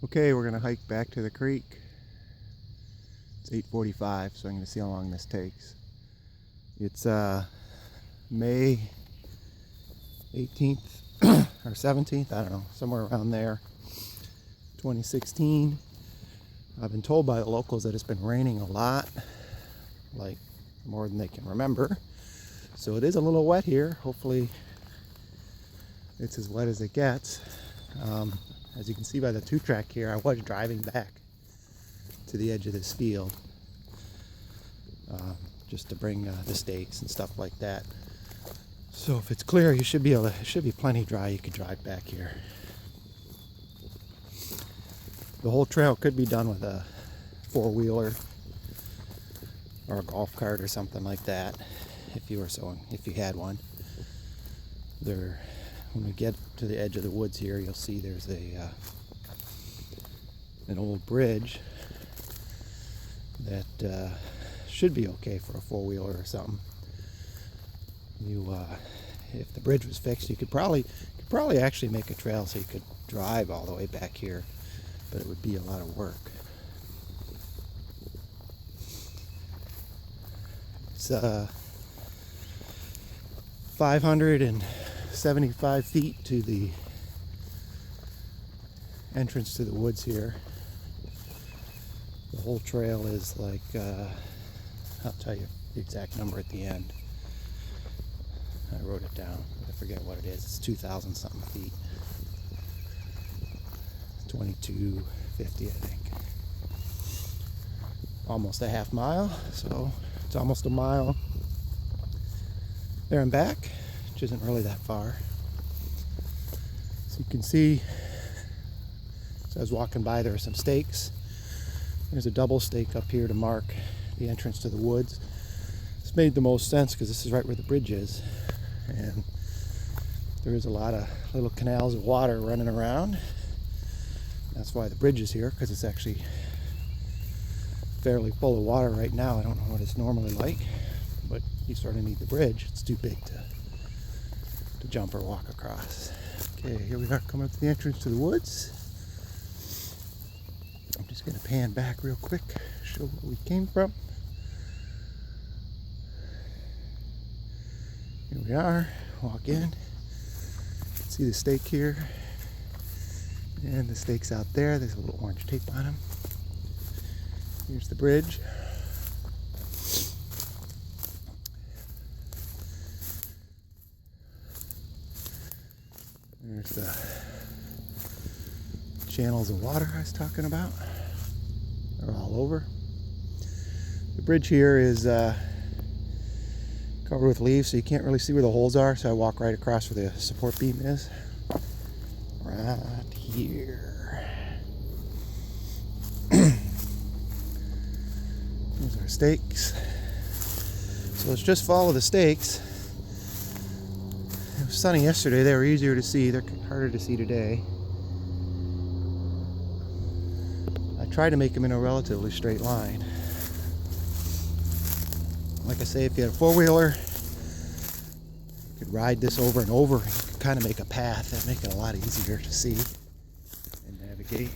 Okay, we're gonna hike back to the creek. It's 8:45, so I'm gonna see how long this takes. It's May 18th or 17th, I don't know, somewhere around there, 2016. I've been told by the locals that it's been raining a lot, like more than they can remember. So it is a little wet here. Hopefully it's as wet as it gets. As you can see by the 2-track here, I was driving back to the edge of this field just to bring the stakes and stuff like that. So if it's clear, you should be able to, it should be plenty dry. You could drive back here. The whole trail could be done with a 4-wheeler or a golf cart or something like that, if you had one. When we get to the edge of the woods here, you'll see there's an old bridge that should be okay for a 4-wheeler or something. If the bridge was fixed, you could probably actually make a trail so you could drive all the way back here, but it would be a lot of work. It's 575 feet to the entrance to the woods here. The whole trail is like, I'll tell you the exact number at the end. I wrote it down, but I forget what it is. It's 2,000 something feet. 2250, I think. Almost a half mile, so it's almost a mile there and back, which isn't really that far. So you can see, as I was walking by, there are some stakes. There's a double stake up here to mark the entrance to the woods. This made the most sense because this is right where the bridge is, and there is a lot of little canals of water running around. That's why the bridge is here, because it's actually fairly full of water right now. I don't know what it's normally like, but you sort of need the bridge. It's too big to jump or walk across. Okay, here we are coming up to the entrance to the woods. I'm just going to pan back real quick, show where we came from. Here we are, walk in, see the stake here, and the stakes out there. There's a little orange tape on them. Here's the bridge. There's the channels of water I was talking about. They're all over. The bridge here is covered with leaves, so you can't really see where the holes are, so I walk right across where the support beam is. Right here. These are stakes. So let's just follow the stakes. It was sunny yesterday. They were easier to see. They're harder to see today. I tried to make them in a relatively straight line. Like I say, if you had a 4-wheeler, you could ride this over and over. You could kind of make a path. That'd make it a lot easier to see and navigate.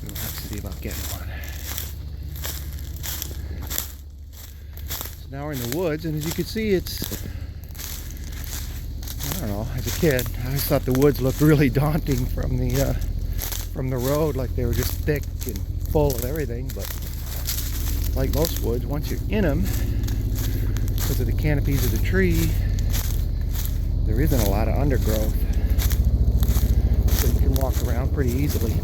We don't have to see about getting one. So now we're in the woods, and as you can see, it's, I don't know, as a kid, I always thought the woods looked really daunting from the road, like they were just thick and full of everything, but like most woods, once you're in them, because of the canopies of the tree, there isn't a lot of undergrowth, so you can walk around pretty easily.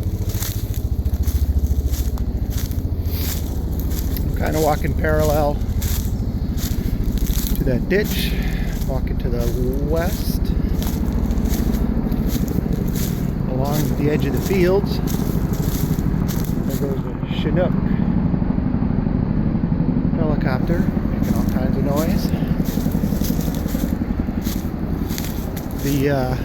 I'm kind of walking parallel to that ditch, walking to the west, along the edge of the fields. There goes a Chinook helicopter making all kinds of noise. The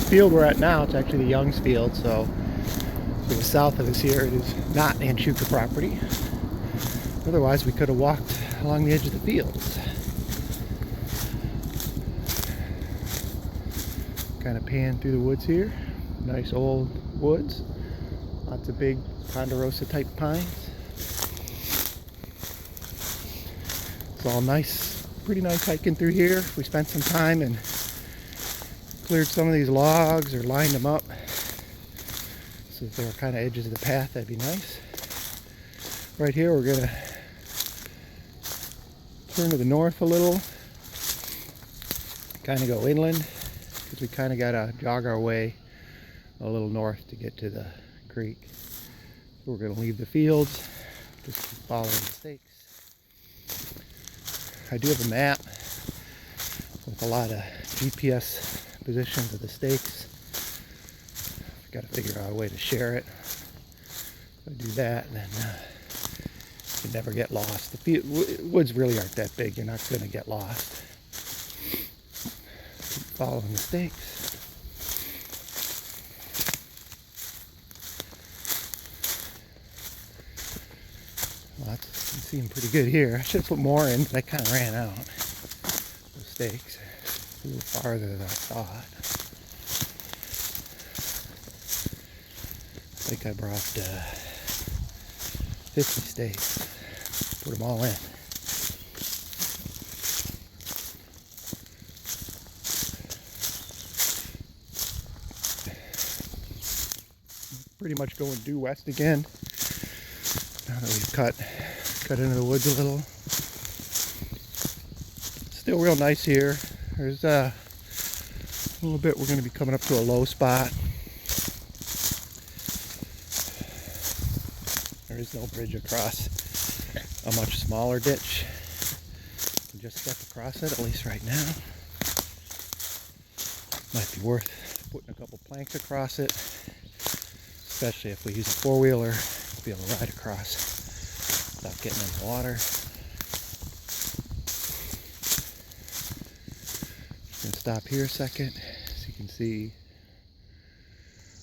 field we're at now, it's actually the Young's field, so to the south of us here, it is not Anchuka property. Otherwise, we could have walked along the edge of the fields. Kind of pan through the woods here. Nice old woods. Lots of big ponderosa type pines. It's all nice, pretty nice hiking through here. We spent some time and cleared some of these logs or lined them up so that they were kind of edges of the path. That'd be nice. Right here we're gonna turn to the north a little, kind of go inland, because we kind of gotta jog our way a little north to get to the creek. So we're gonna leave the fields, just keep following the stakes. I do have a map with a lot of GPS positions of the stakes. I've got to figure out a way to share it. If I do that, then you never get lost. The woods really aren't that big. You're not going to get lost. Keep following the stakes. Lots. You can see them pretty good here. I should have put more in, but I kind of ran out. The stakes a little farther than I thought. I think I brought 50 stakes. Put them all in. Pretty much going due west again. Now that we've cut into the woods a little. Still real nice here. There's a little bit we're going to be coming up to a low spot. There is no bridge across a much smaller ditch. You can just step across it, at least right now. Might be worth putting a couple planks across it, especially if we use a four-wheeler to be able to ride across without getting in the water. Just gonna stop here a second. As you can see,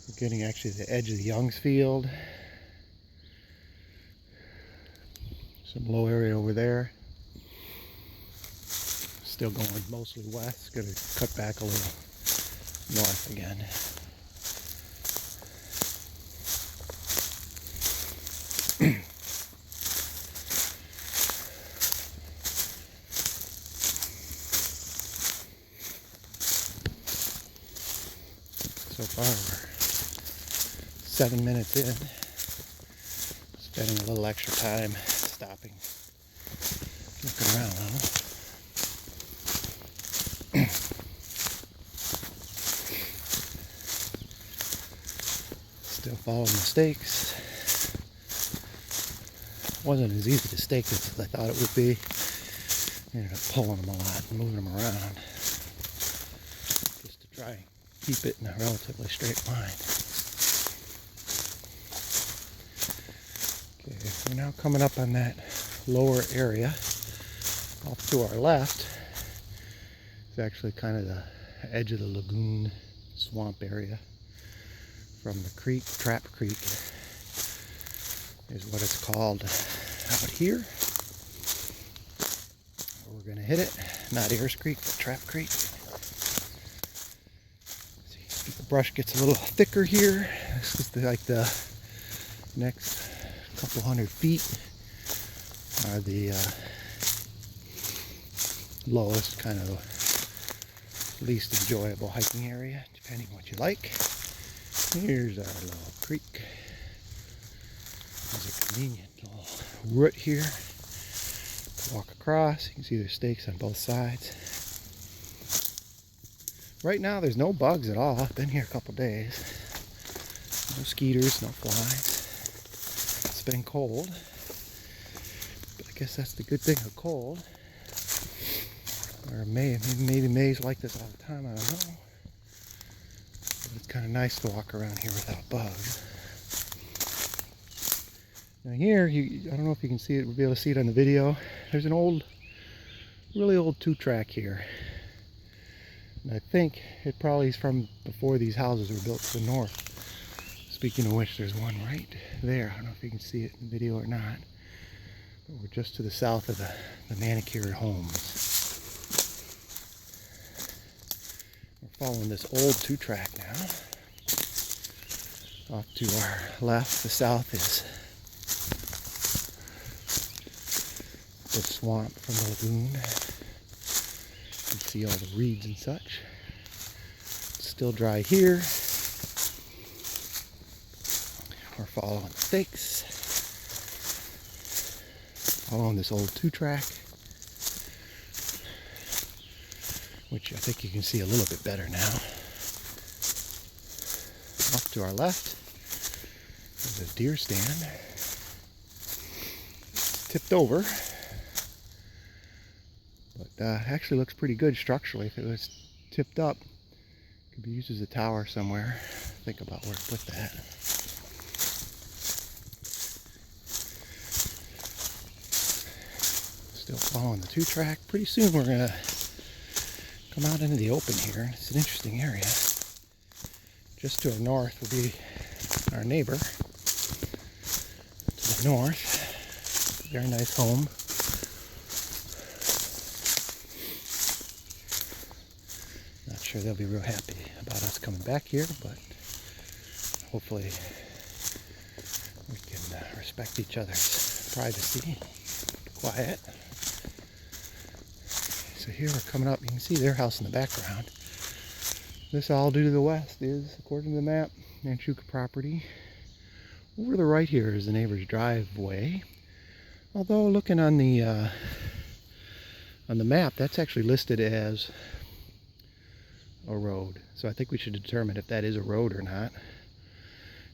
we're getting actually to the edge of the Young's field. Some low area over there. Still going mostly west. Gonna cut back a little north again. So far we're 7 minutes in, spending a little extra time stopping, looking around a little. Still following the stakes. Wasn't as easy to stake as I thought it would be. Ended up pulling them a lot and moving them around just to try and keep it in a relatively straight line. Okay, we're now coming up on that lower area. Off to our left is actually kind of the edge of the lagoon swamp area from the creek. Trappe Creek is what it's called out here. We're going to hit it. Not Ayers Creek, but Trappe Creek. The brush gets a little thicker here. This is like the next couple hundred feet are the lowest, kind of least enjoyable hiking area, depending on what you like. Here's our little creek. There's a convenient little root here to walk across. You can see there's stakes on both sides. Right now there's no bugs at all. I've been here a couple days. No skeeters, no flies. It's been cold, but I guess that's the good thing of cold. Or maybe May's like this all the time, I don't know. But it's kind of nice to walk around here without bugs. Now here, I don't know if you can see it, we'll be able to see it on the video. There's an really old 2-track here. And I think it probably is from before these houses were built to the north. Speaking of which, there's one right there. I don't know if you can see it in the video or not. But we're just to the south of the manicured homes. We're following this old 2-track now. Off to our left, the south, is the swamp from the lagoon. You can see all the reeds and such. It's still dry here. We're following the stakes. Following this old 2-track, which I think you can see a little bit better now. Off to our left, there's a deer stand. It's tipped over, but actually looks pretty good structurally. If it was tipped up, it could be used as a tower somewhere. Think about where to put that. Still following the 2-track. Pretty soon we're gonna come out into the open here. It's an interesting area. Just to our north will be our neighbor. To the north, very nice home. Not sure they'll be real happy about us coming back here, but hopefully we can respect each other's privacy. Quiet. So here we're coming up. You can see their house in the background. This all due to the west is, according to the map, Anchuka property. Over to the right here is the neighbor's driveway. Although looking on the map, that's actually listed as a road. So I think we should determine if that is a road or not.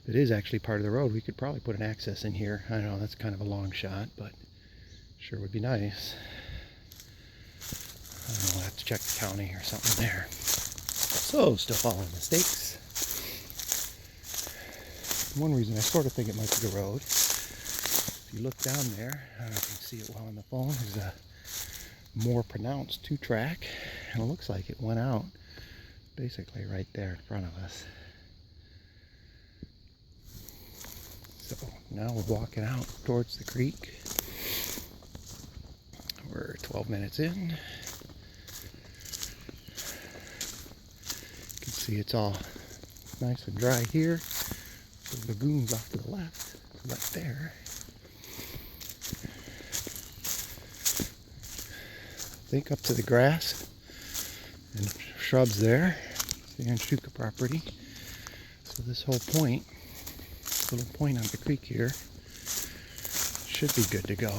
If it is actually part of the road, we could probably put an access in here. I know that's kind of a long shot, but sure would be nice. I don't know, we'll have to check the county or something there. So, still following the stakes. One reason I sort of think it might be the road, if you look down there, I don't know if you can see it well on the phone, there's a more pronounced 2-track, and it looks like it went out basically right there in front of us. So, now we're walking out towards the creek. We're 12 minutes in. You can see it's all nice and dry here. The lagoon's off to the left, right there. I think up to the grass and shrubs there. It's the Anchuka property. So this whole point, little point on the creek here, should be good to go.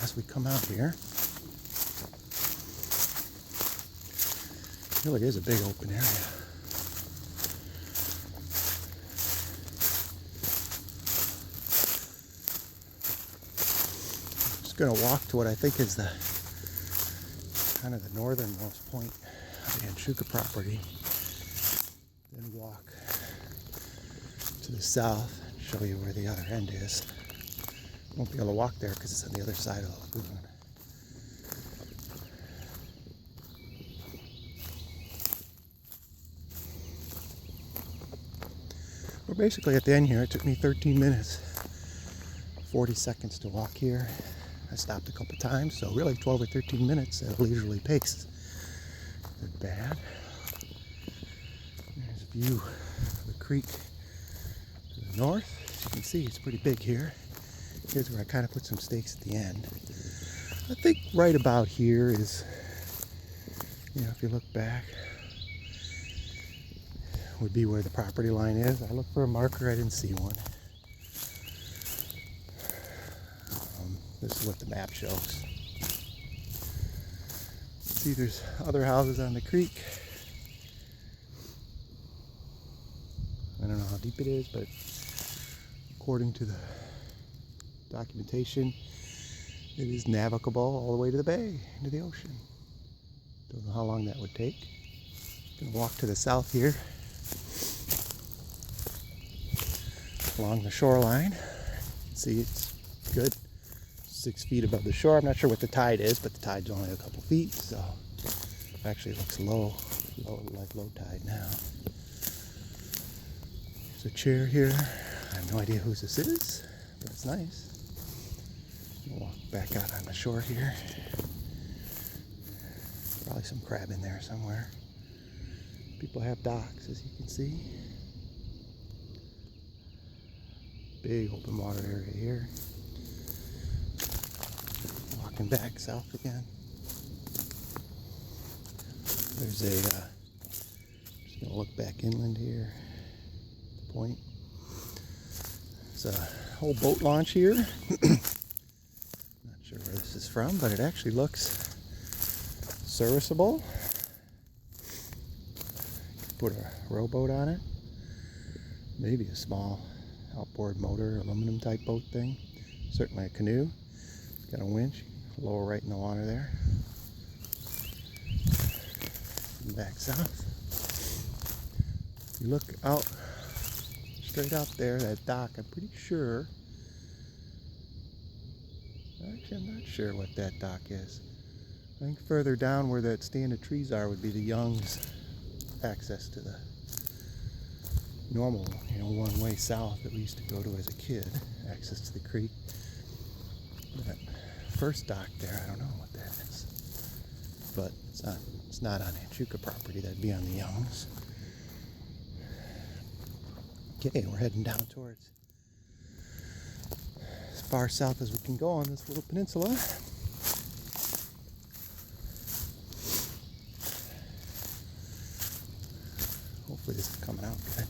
As we come out here, it really is a big open area. I'm just going to walk to what I think is the kind of the northernmost point of the Anchuka property, then walk to the south and show you where the other end is. Won't be able to walk there because it's on the other side of the lagoon. We're basically at the end here. It took me 13 minutes, 40 seconds to walk here. I stopped a couple times, so really 12 or 13 minutes at a leisurely pace. Not bad. There's a view of the creek to the north. As you can see, it's pretty big here. Here's where I kind of put some stakes at the end. I think right about here is, if you look back, would be where the property line is. I looked for a marker, I didn't see one. This is what the map shows. See, there's other houses on the creek. I don't know how deep it is, but according to the documentation, it is navigable all the way to the bay, into the ocean. Don't know how long that would take. Gonna walk to the south here, along the shoreline. See, it's good, 6 feet above the shore. I'm not sure what the tide is, but the tide's only a couple feet, so it actually looks like low tide now. There's a chair here. I have no idea whose this is, but it's nice. We'll walk back out on the shore here. Probably some crab in there somewhere. People have docks, as you can see. Big open water area here. Walking back south again. There's a, just gonna look back inland here. The point. There's a whole boat launch here. Not sure where this is from, but it actually looks serviceable. Put a rowboat on it. Maybe a small outboard motor, aluminum type boat thing. Certainly a canoe. It's got a winch. Lower right in the water there. And back south. You look out, straight out there, that dock, I'm pretty sure. Actually, I'm not sure what that dock is. I think further down where that stand of trees are would be the Young's access to the normal, one way south that we used to go to as a kid, access to the creek. That first dock there, I don't know what that is, but it's not on Anchuka property. That'd be on the Young's. Okay, we're heading down towards as far south as we can go on this little peninsula. Hopefully this is coming out good.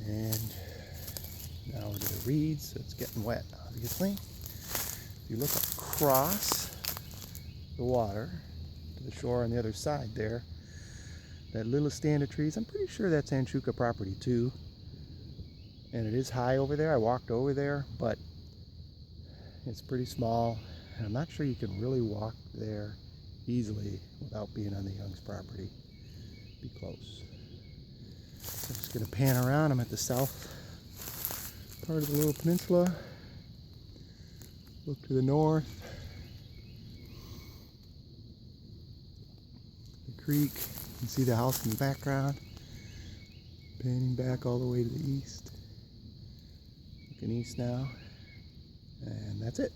And now we're to the reeds, so it's getting wet, obviously. If you look across the water to the shore on the other side there, that little stand of trees, I'm pretty sure that's Anchuka property too. And it is high over there. I walked over there, but it's pretty small. And I'm not sure you can really walk there easily without being on the Young's property. Be close. So I'm just going to pan around. I'm at the south part of the little peninsula. Look to the north. The creek. You can see the house in the background. Panning back all the way to the east. Looking east now. And that's it.